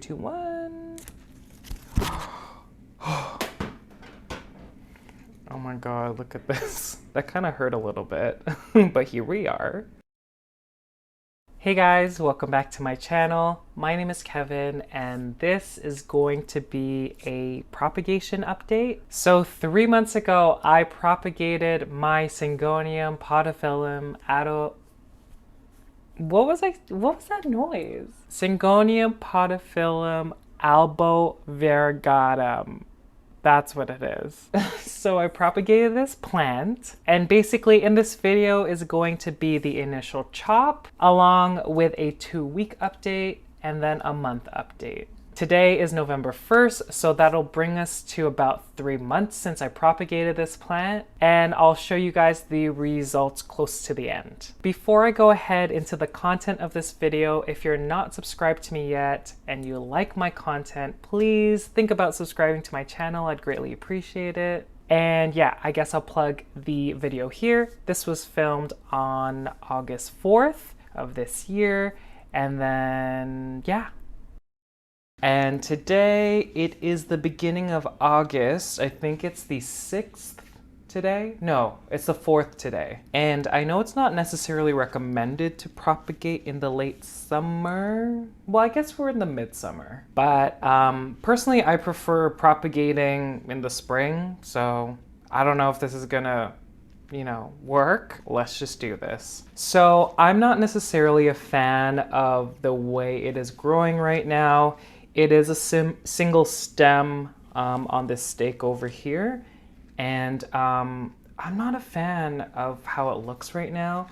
2, 1. Oh my god, look at this. That kind of hurt a little bit, but here we are. Hey guys, welcome back to my channel. My name is Kevin and this is going to be a propagation update. So 3 months ago, I propagated my Syngonium Podophyllum Albo... What was that noise? Syngonium Podophyllum Albo-Variegatum. That's what it is. So I propagated this plant, and basically in this video is going to be the initial chop along with a 2-week update and then a month update. Today is November 1st, so that'll bring us to about 3 months since I propagated this plant, and I'll show you guys the results close to the end. Before I go ahead into the content of this video, if you're not subscribed to me yet and you like my content, please think about subscribing to my channel. I'd greatly appreciate it. And yeah, I guess I'll plug the video here. This was filmed on August 4th of this year, and then yeah. And today it is the beginning of August. I think it's the 6th today. No, it's the 4th today. And I know it's not necessarily recommended to propagate in the late summer. Well, I guess we're in the midsummer. But personally, I prefer propagating in the spring. So I don't know if this is gonna, work. Let's just do this. So I'm not necessarily a fan of the way it is growing right now. It is a single stem on this stake over here, and I'm not a fan of how it looks right now.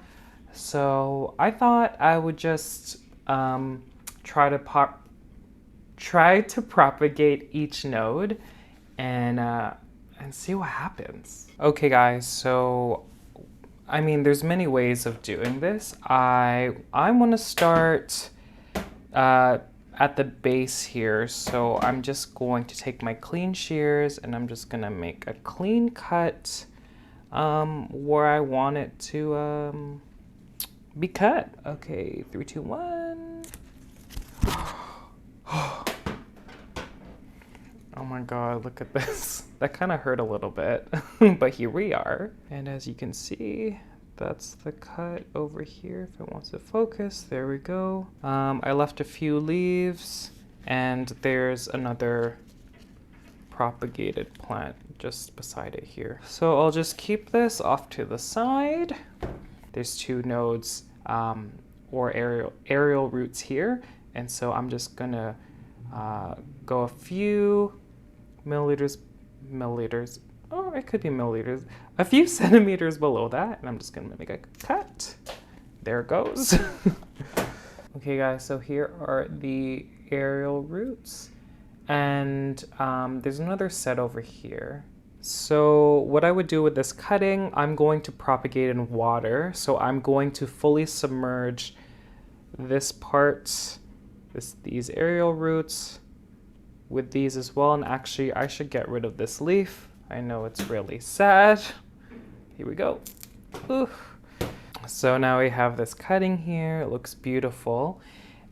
So I thought I would just try to propagate each node and see what happens. Okay, guys. So I mean, there's many ways of doing this. I want to start at the base here, so I'm just going to take my clean shears and I'm just gonna make a clean cut where I want it to be cut. Okay, 3, 2, 1. Oh my god, look at this. That kind of hurt a little bit, but here we are. And as you can see, that's the cut over here. If it wants to focus, there we go. I left a few leaves, and there's another propagated plant just beside it here. So I'll just keep this off to the side. There's 2 nodes or aerial roots here, and so I'm just gonna go a few milliliters. Oh, it could be milliliters. A few centimeters below that, and I'm just gonna make a cut. There it goes. Okay, guys, so here are the aerial roots, and there's another set over here. So what I would do with this cutting, I'm going to propagate in water. So I'm going to fully submerge this part, these aerial roots, with these as well. And actually, I should get rid of this leaf. I know it's really sad. Here we go. Oof. So now we have this cutting here. It looks beautiful.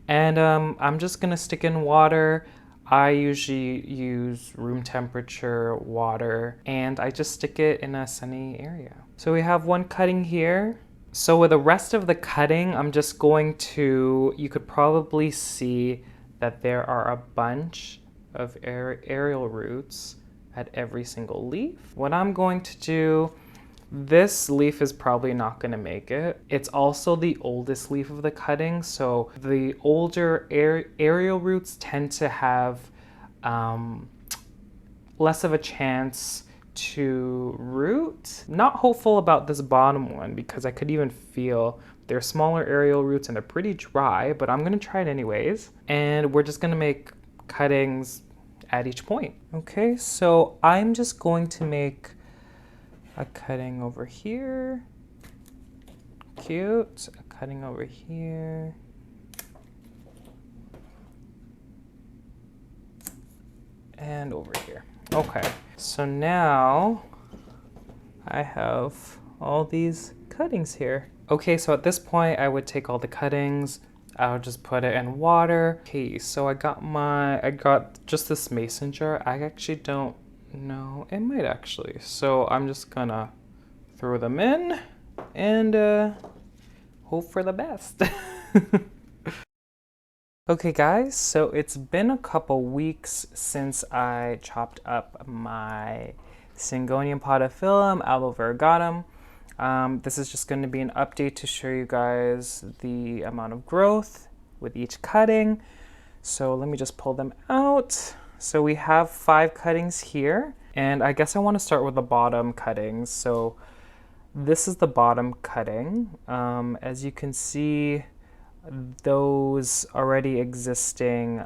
And I'm just gonna stick in water. I usually use room temperature water, and I just stick it in a sunny area. So we have one cutting here. So with the rest of the cutting, I'm just going to, you could probably see that there are a bunch of aerial roots at every single leaf. What I'm going to do, this leaf is probably not going to make it. It's also the oldest leaf of the cutting, so the older aerial roots tend to have less of a chance to root. Not hopeful about this bottom one because I could even feel they're smaller aerial roots and they're pretty dry, but I'm going to try it anyways. And we're just going to make cuttings at each point. Okay, so I'm just going to make a cutting over here. Cute. A cutting over here. And over here. Okay, so now I have all these cuttings here. Okay, so at this point I would take all the cuttings I'll just put it in water. Okay, so I got just this mason jar. I actually don't know. It might actually. So I'm just gonna throw them in and hope for the best. Okay guys, so it's been a couple weeks since I chopped up my Syngonium Podophyllum Albo-Variegatum. This is just going to be an update to show you guys the amount of growth with each cutting. So let me just pull them out. So we have 5 cuttings here, and I guess I want to start with the bottom cuttings. So this is the bottom cutting. As you can see, those already existing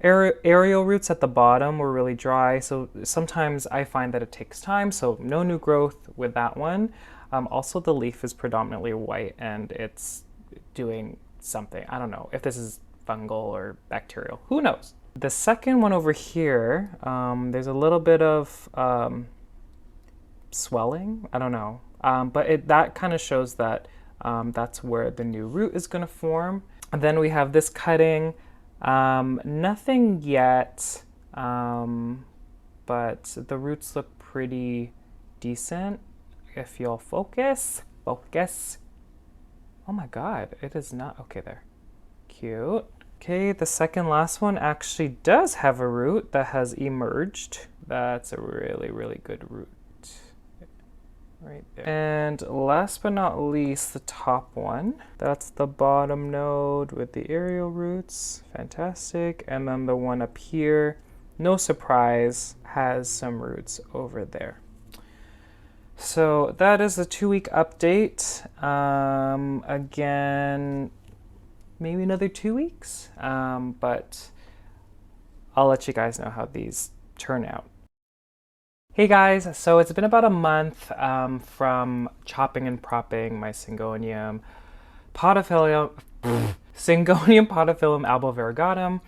aerial roots at the bottom were really dry, so sometimes I find that it takes time, so no new growth with that one. Also, the leaf is predominantly white and it's doing something. I don't know if this is fungal or bacterial, who knows. The second one over here, there's a little bit of swelling, I don't know, but that kind of shows that that's where the new root is going to form. And then we have this cutting, nothing yet, but the roots look pretty decent. If you'll focus. Oh my god, it is not, okay there, cute. Okay, the second last one actually does have a root that has emerged. That's a really good root. Right there. And last but not least, the top one. That's the bottom node with the aerial roots. Fantastic. And then the one up here, no surprise, has some roots over there. So that is the 2-week update. Again, maybe another 2 weeks, but I'll let you guys know how these turn out. Hey guys, so it's been about a month from chopping and propping my Syngonium Podophyllum Albo-Variegatum.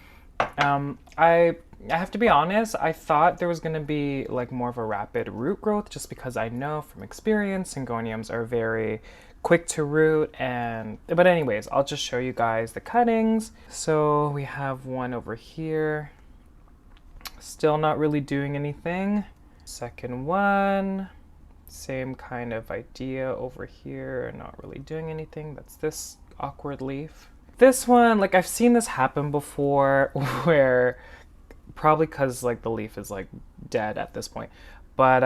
I have to be honest, I thought there was going to be like more of a rapid root growth just because I know from experience Syngoniums are very quick to root, but anyways, I'll just show you guys the cuttings. So we have one over here, still not really doing anything. Second one, same kind of idea over here, not really doing anything. That's this awkward leaf. This one, like I've seen this happen before where probably because like the leaf is like dead at this point, but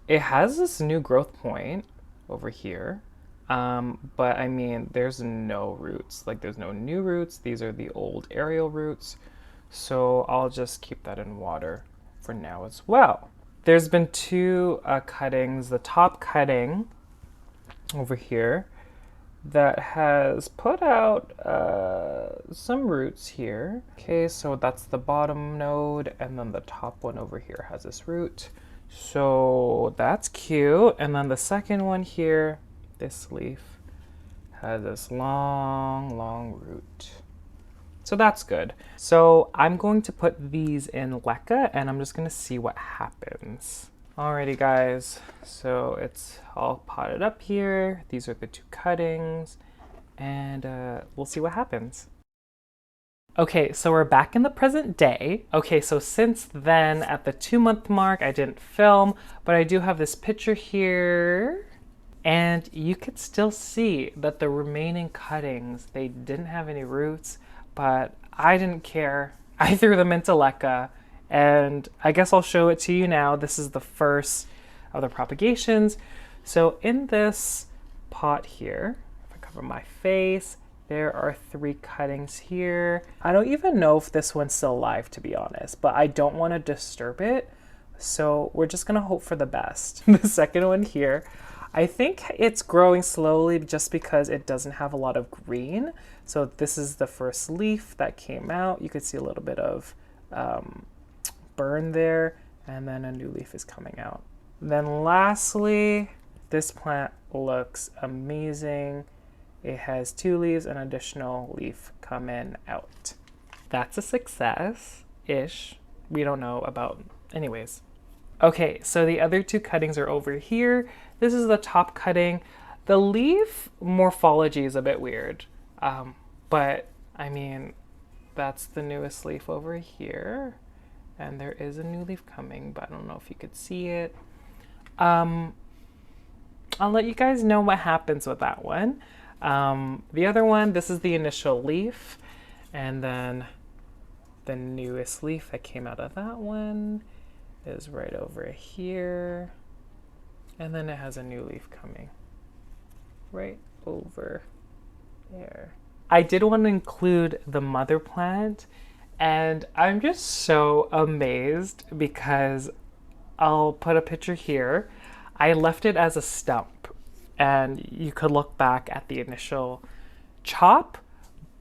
it has this new growth point over here. But I mean, there's no roots, like there's no new roots. These are the old aerial roots. So I'll just keep that in water for now as well. There's been 2 cuttings. The top cutting over here that has put out some roots here. Okay, so that's the bottom node, and then the top one over here has this root. So that's cute. And then the second one here, this leaf, has this long root. So that's good. So I'm going to put these in LECA and I'm just gonna see what happens. Alrighty guys, so it's all potted up here. These are the 2 cuttings and we'll see what happens. Okay, so we're back in the present day. Okay, so since then at the 2-month mark, I didn't film, but I do have this picture here. And you could still see that the remaining cuttings, they didn't have any roots, but I didn't care. I threw them into LECA, and I guess I'll show it to you now. This is the first of the propagations. So in this pot here, if I cover my face, there are 3 cuttings here. I don't even know if this one's still alive, to be honest, but I don't want to disturb it. So we're just gonna hope for the best. The second one here, I think it's growing slowly just because it doesn't have a lot of green. So this is the first leaf that came out. You could see a little bit of burn there, and then a new leaf is coming out. Then lastly, this plant looks amazing. It has 2 leaves, an additional leaf coming out. That's a success-ish. We don't know about, anyways. Okay, so the other 2 cuttings are over here. This is the top cutting. The leaf morphology is a bit weird, but I mean, that's the newest leaf over here. And there is a new leaf coming, but I don't know if you could see it. I'll let you guys know what happens with that one. The other one, this is the initial leaf, and then the newest leaf that came out of that one is right over here. And then it has a new leaf coming right over there. I did want to include the mother plant, and I'm just so amazed because I'll put a picture here. I left it as a stump, and you could look back at the initial chop,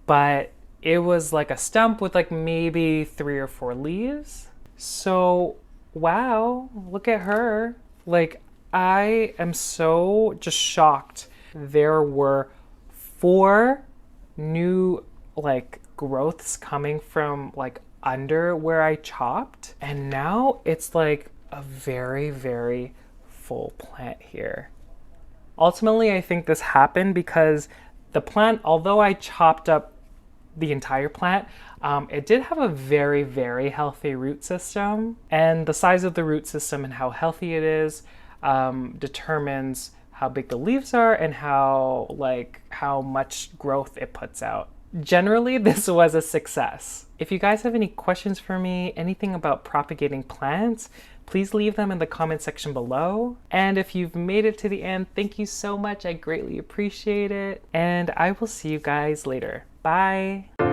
but it was like a stump with like maybe 3 or 4 leaves. So, wow, look at her. Like, I am so just shocked. There were 4 new like growths coming from like under where I chopped, and now it's like a very, very full plant here. Ultimately, I think this happened because the plant, although I chopped up the entire plant, it did have a very, very healthy root system, and the size of the root system and how healthy it is determines how big the leaves are and how much growth it puts out. Generally, this was a success. If you guys have any questions for me, anything about propagating plants, please leave them in the comment section below. And if you've made it to the end, thank you so much. I greatly appreciate it. And I will see you guys later. Bye.